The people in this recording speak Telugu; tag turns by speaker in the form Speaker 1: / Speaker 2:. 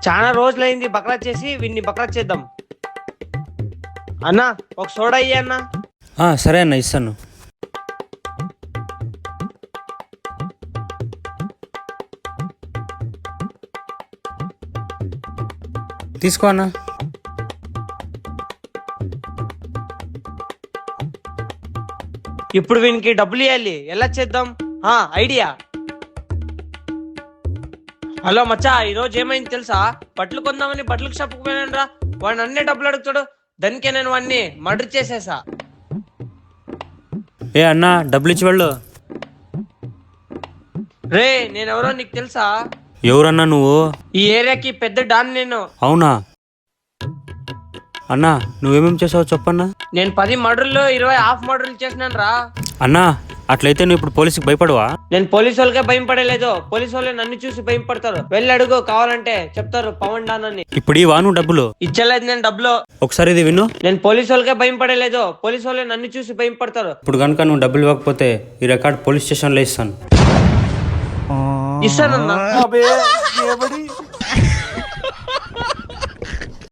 Speaker 1: చాలా రోజులైంది బక్రా చేసి వీడిని బక్రా చేద్దాం. అన్నా ఒక సోడా ఇయ్యి అన్నా.
Speaker 2: సరే అన్న ఇస్తాను. తీసుకో అన్న.
Speaker 1: ఇప్పుడు వీనికి డబ్బులు ఇవ్వాలి, ఎలా చేద్దాం? ఐడియా. హలో మచ్చా, ఈ రోజు ఏమైంది తెలుసా? బట్టలు కొందామని బట్టలకు షాప్కి పోయాను రా. వాడిని అన్నీ డబ్బులు అడుగుతాడు, దానికే నేను వాడిని మర్డర్ చేసేసా.
Speaker 2: ఏ అన్న డబ్బులు ఇచ్చి వెళ్ళు.
Speaker 1: రే నేనెవరో నీకు తెలుసా?
Speaker 2: ఎవరన్నా నువ్వు?
Speaker 1: ఈ ఏరియాకి పెద్ద డాన్ నేను.
Speaker 2: అవునా అన్నా, నువ్వేమేమి చేసావు చెప్పన్నా.
Speaker 1: నేను 10 మర్డర్లు 20 హాఫ్ మర్డర్లు చేసినాను రా.
Speaker 2: అన్నా అట్లయితే నువ్వు ఇప్పుడు పోలీసుకి భయపడవా?
Speaker 1: నేను పోలీసు వాళ్ళకే భయం పడలేదు, పోలీసు వాళ్ళే నన్ను చూసి భయం పడతారు. వెళ్ళి అడుగు, కావాలంటే చెప్తారు పవన్ డాన్ అని.
Speaker 2: ఇప్పుడు ఇవా నువ్వు డబ్బులు?
Speaker 1: ఇచ్చలేదు నేను డబ్బులు.
Speaker 2: ఒకసారి ఇది విను.
Speaker 1: నేను పోలీసు వాళ్ళకే భయం పడలేదు, పోలీసు వాళ్ళే నన్ను చూసి భయం పడతారు.
Speaker 2: ఇప్పుడు కనుక నువ్వు డబ్బులు ఇవ్వకపోతే ఈ రికార్డ్ పోలీస్ స్టేషన్లో ఇస్తాను.
Speaker 1: ఇస్తానన్నా.